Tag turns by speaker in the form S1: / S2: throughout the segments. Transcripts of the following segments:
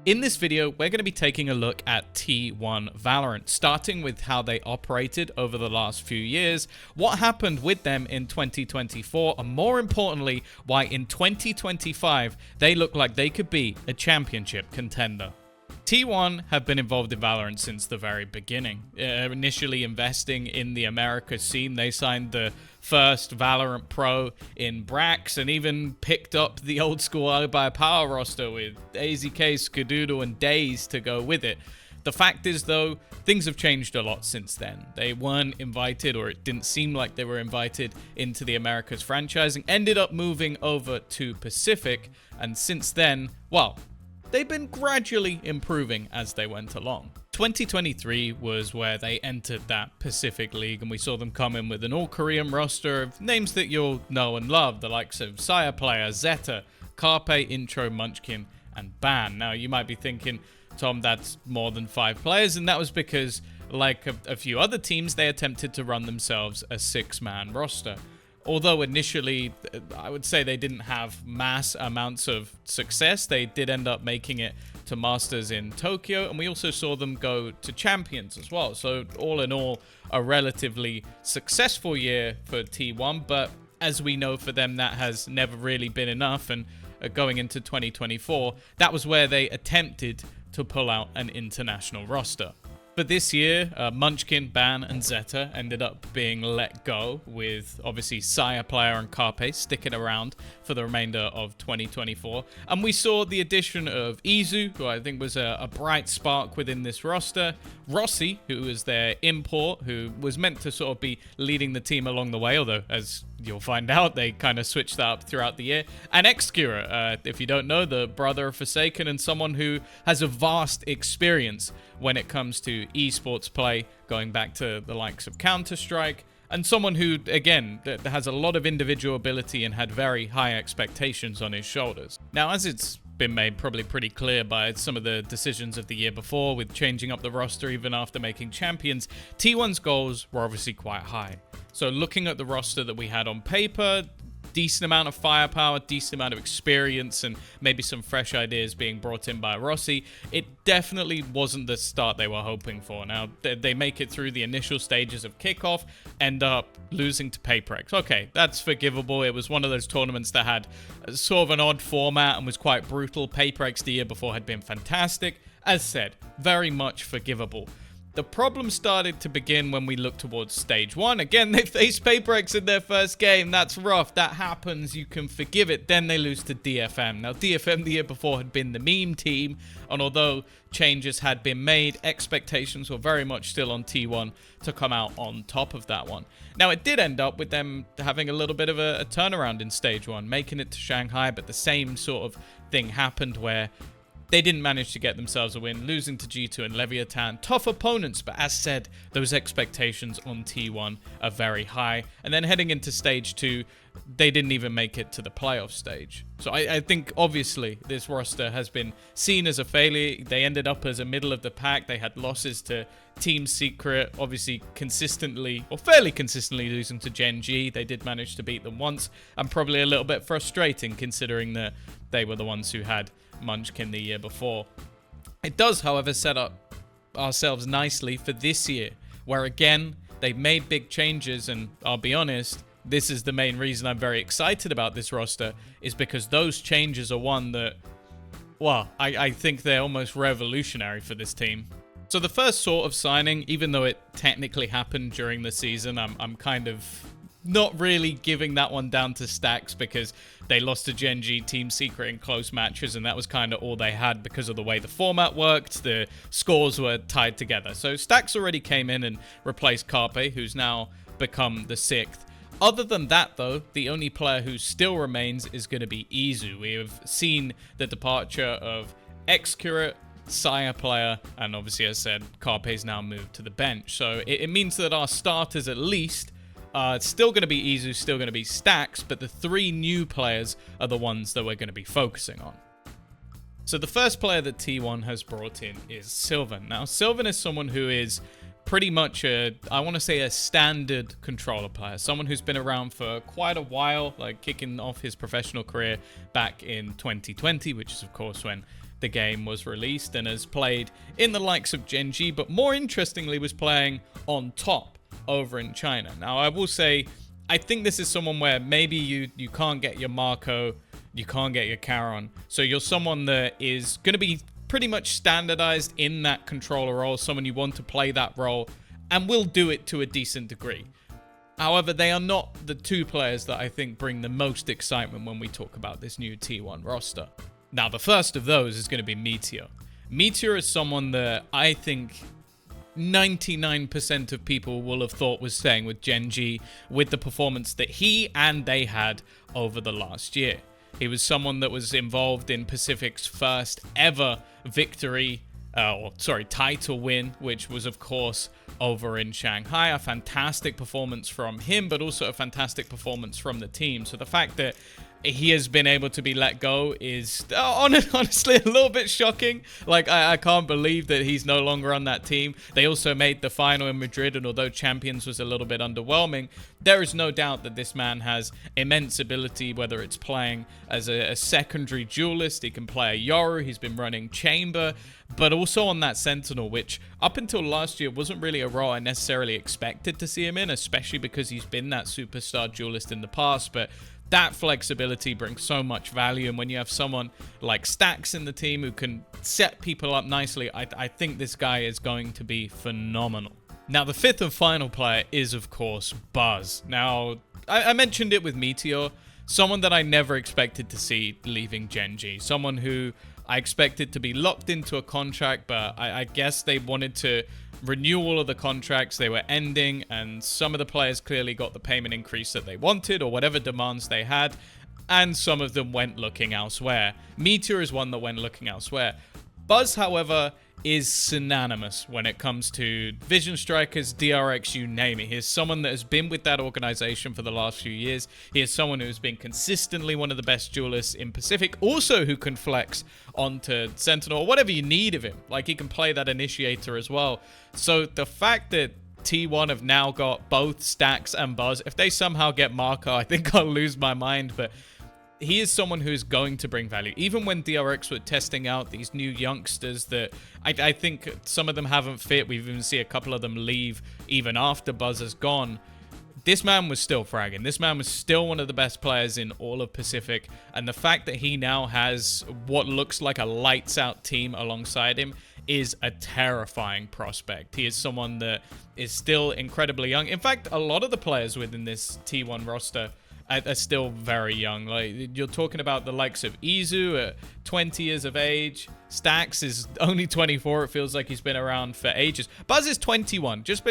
S1: In this video, we're going to be taking a look at T1 Valorant, starting with how they operated over the last few years, what happened with them in 2024, and more importantly, why in 2025 they look like they could be a championship contender. T1 have been involved in Valorant since the very beginning. Initially investing in the Americas scene, they signed the first Valorant Pro in Brax and even picked up the old school iBuy Power roster with AZK, Skadoodle, and Daze to go with it. The fact is, though, things have changed a lot since then. They weren't invited, or it didn't seem like they were invited into the Americas franchising, ended up moving over to Pacific, and since then, well, they've been gradually improving as they went along. 2023 was where they entered that Pacific League, and we saw them come in with an all-Korean roster of names that you'll know and love, the likes of Sireplayer, Zeta, Carpe, Intro, Munchkin, and Ban. Now, you might be thinking, Tom, that's more than 5 players, and that was because, like a few other teams, they attempted to run themselves a 6-man roster. Although initially, I would say they didn't have mass amounts of success, they did end up making it to Masters in Tokyo, and we also saw them go to Champions as well. So all in all, a relatively successful year for T1, but as we know for them, that has never really been enough, and going into 2024, that was where they attempted to pull out an international roster. But this year, Munchkin, Ban, and Zeta ended up being let go, with obviously Sireplayer and Carpe sticking around for the remainder of 2024. And we saw the addition of Izu, who I think was a bright spark within this roster, Rossi, who was their import, who was meant to sort of be leading the team along the way, although as you'll find out, they kind of switched that up throughout the year. And Xcura, if you don't know, the brother of Forsaken and someone who has a vast experience when it comes to esports play, going back to the likes of Counter-Strike, and someone who, again, has a lot of individual ability and had very high expectations on his shoulders. Now, as it's been made probably pretty clear by some of the decisions of the year before, with changing up the roster even after making champions, T1's goals were obviously quite high. So looking at the roster that we had on paper, decent amount of firepower, decent amount of experience, and maybe some fresh ideas being brought in by Rossi, it definitely wasn't the start they were hoping for. Now, they make it through the initial stages of kickoff, end up losing to PaperX. Okay, that's forgivable. It was one of those tournaments that had sort of an odd format and was quite brutal. PaperX the year before had been fantastic. As said, very much forgivable. The problem started to begin when we looked towards stage 1. Again, they faced PaperX in their first game. That's rough. That happens. You can forgive it. Then they lose to DFM. Now, DFM the year before had been the meme team, and although changes had been made, expectations were very much still on T1 to come out on top of that one. Now, it did end up with them having a little bit of a turnaround in stage 1, making it to Shanghai, but the same sort of thing happened where they didn't manage to get themselves a win, losing to G2 and Leviathan. Tough opponents, but as said, those expectations on T1 are very high. And then heading into stage 2, they didn't even make it to the playoff stage. So I think, obviously, this roster has been seen as a failure. They ended up as a middle of the pack. They had losses to Team Secret, obviously consistently, or fairly consistently losing to Gen G. They did manage to beat them once, and probably a little bit frustrating considering that they were the ones who had Munchkin the year before. It does, however, set up ourselves nicely for this year, where again, they've made big changes, and I'll be honest, this is the main reason I'm very excited about this roster, is because those changes are one that, well, I think they're almost revolutionary for this team. So the first sort of signing, even though it technically happened during the season, I'm kind of not really giving that one down to Stacks, because they lost to Gen G, Team Secret in close matches, and that was kind of all they had because of the way the format worked. The scores were tied together. So Stacks already came in and replaced Carpe, who's now become the 6th. Other than that, though, the only player who still remains is going to be Izu. We have seen the departure of Xcura, Sireplayer, and obviously, as I said, Carpe's now moved to the bench. So it means that our starters, at least, it's still going to be Izu, still going to be Stacks, but the 3 new players are the ones that we're going to be focusing on. So the first player that T1 has brought in is Sylvan. Now, Sylvan is someone who is pretty much I want to say a standard controller player. Someone who's been around for quite a while, like kicking off his professional career back in 2020, which is, of course, when the game was released and has played in the likes of Gen G, but more interestingly was playing on top over in China. Now, I will say, I think this is someone where maybe you can't get your Marco, you can't get your Charon, so you're someone that is going to be pretty much standardized in that controller role, someone you want to play that role, and will do it to a decent degree. However, they are not the two players that I think bring the most excitement when we talk about this new T1 roster. Now, the first of those is going to be Meteor. Meteor is someone that I think 99% of people will have thought was staying with Gen G with the performance that he and they had over the last year. He was someone that was involved in Pacific's first ever victory, title win, which was, of course, over in Shanghai. A fantastic performance from him, but also a fantastic performance from the team. So the fact that he has been able to be let go is honestly a little bit shocking. Like, I can't believe that he's no longer on that team. They also made the final in Madrid, and although Champions was a little bit underwhelming, there is no doubt that this man has immense ability, whether it's playing as a secondary duelist. He can play a Yoru. He's been running Chamber, but also on that Sentinel, which up until last year wasn't really a role I necessarily expected to see him in, especially because he's been that superstar duelist in the past. But that flexibility brings so much value, and when you have someone like Stax in the team who can set people up nicely, I think this guy is going to be phenomenal. Now, the fifth and final player is, of course, Buzz. Now, I mentioned it with Meteor, someone that I never expected to see leaving Gen G, someone who I expected to be locked into a contract, but I guess they wanted to renew all of the contracts. They were ending, and some of the players clearly got the payment increase that they wanted or whatever demands they had, and some of them went looking elsewhere. Meteor is one that went looking elsewhere. Buzz, however, is synonymous when it comes to Vision Strikers, DRX, you name it. He is someone that has been with that organization for the last few years. He is someone who has been consistently one of the best duelists in Pacific, also who can flex onto Sentinel, or whatever you need of him. Like, he can play that initiator as well. So the fact that T1 have now got both Stax and Buzz, if they somehow get Marco, I think I'll lose my mind, but he is someone who's going to bring value. Even when DRX were testing out these new youngsters that I think some of them haven't fit, we've even seen a couple of them leave even after Buzz has gone, this man was still fragging. This man was still one of the best players in all of Pacific, and the fact that he now has what looks like a lights out team alongside him is a terrifying prospect. He is someone that is still incredibly young. In fact, a lot of the players within this T1 roster are still very young. Like, you're talking about the likes of Izu at 20 years of age. Stax is only 24. It feels like he's been around for ages. Buzz is 21. Just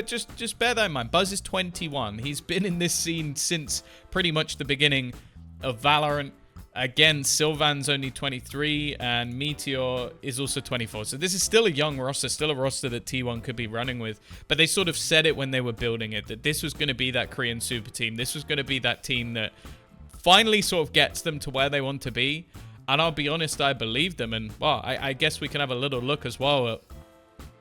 S1: bear that in mind. Buzz is 21. He's been in this scene since pretty much the beginning of Valorant. Again, Sylvan's only 23, and Meteor is also 24. So this is still a young roster, still a roster that T1 could be running with. But they sort of said it when they were building it, that this was going to be that Korean super team. This was going to be that team that finally sort of gets them to where they want to be. And I'll be honest, I believe them. And, well, I guess we can have a little look as well at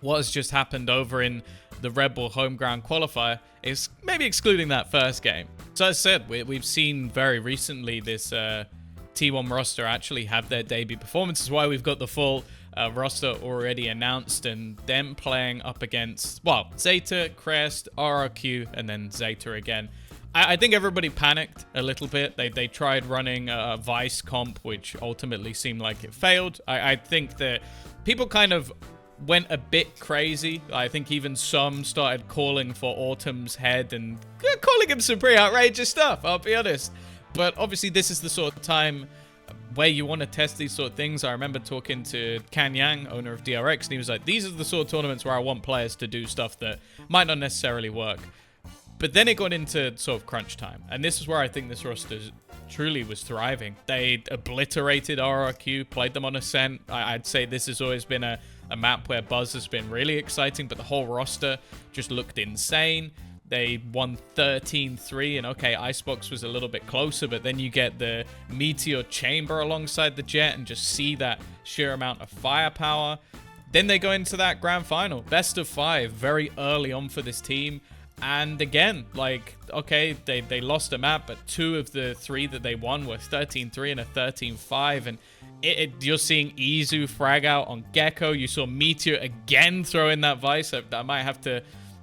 S1: what has just happened over in the Red Bull home ground qualifier, is maybe excluding that first game. So as I said, we've seen very recently this T1 roster actually have their debut performance. This is why we've got the full roster already announced, and them playing up against, well, Zeta, Crest, RRQ, and then Zeta again. I think everybody panicked a little bit. They tried running a Vice comp, which ultimately seemed like it failed. I think that people kind of went a bit crazy. I think even some started calling for Autumn's head and calling him some pretty outrageous stuff, I'll be honest. But obviously, this is the sort of time where you want to test these sort of things. I remember talking to Kan Yang, owner of DRX, and he was like, these are the sort of tournaments where I want players to do stuff that might not necessarily work. But then it got into sort of crunch time. And this is where I think this roster truly was thriving. They obliterated RRQ, played them on Ascent. I'd say this has always been a map where Buzz has been really exciting, but the whole roster just looked insane. They won 13-3, and okay, Icebox was a little bit closer, but then you get the Meteor Chamber alongside the Jet and just see that sheer amount of firepower. Then they go into that grand final, best of 5, very early on for this team. And again, like, okay, they lost a map, but 2 of the 3 that they won were 13-3 and a 13-5. And you're seeing Izu frag out on Gecko. You saw Meteor again throw in that Vice. I might have to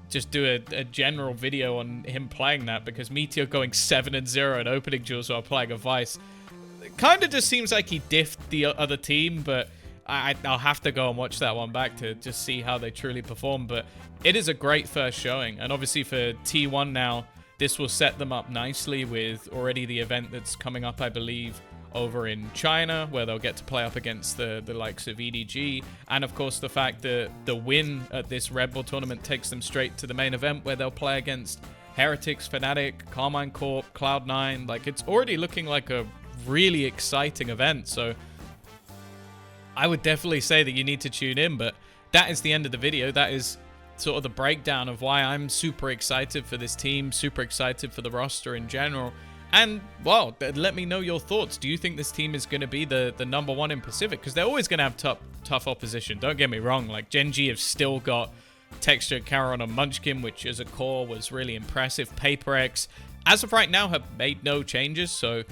S1: just do a general video on him playing that, because Meteor going 7-0 at opening duels while playing a Vice. It kind of just seems like he diffed the other team, but I'll have to go and watch that one back to just see how they truly perform. But it is a great first showing. And obviously for T1 now, this will set them up nicely with already the event that's coming up, I believe, over in China, where they'll get to play up against the likes of EDG. And of course, the fact that the win at this Red Bull tournament takes them straight to the main event, where they'll play against Heretics, Fnatic, Carmine Corp, Cloud9. Like, it's already looking like a really exciting event. So I would definitely say that you need to tune in. But that is the end of the video. That is sort of the breakdown of why I'm super excited for this team, super excited for the roster in general. And, well, let me know your thoughts. Do you think this team is going to be the number 1 in Pacific? Because they're always going to have tough opposition. Don't get me wrong. Like, Gen G have still got Texture, Charon, and Munchkin, which as a core was really impressive. PaperX, as of right now, have made no changes. So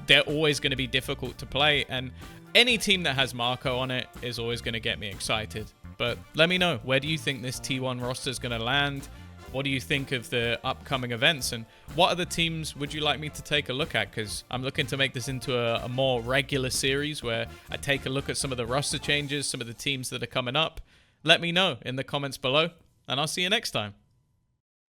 S1: they're always going to be difficult to play. And any team that has Marco on it is always going to get me excited. But let me know, where do you think this T1 roster is going to land? What do you think of the upcoming events? And what other teams would you like me to take a look at? Because I'm looking to make this into a more regular series where I take a look at some of the roster changes, some of the teams that are coming up. Let me know in the comments below, and I'll see you next time.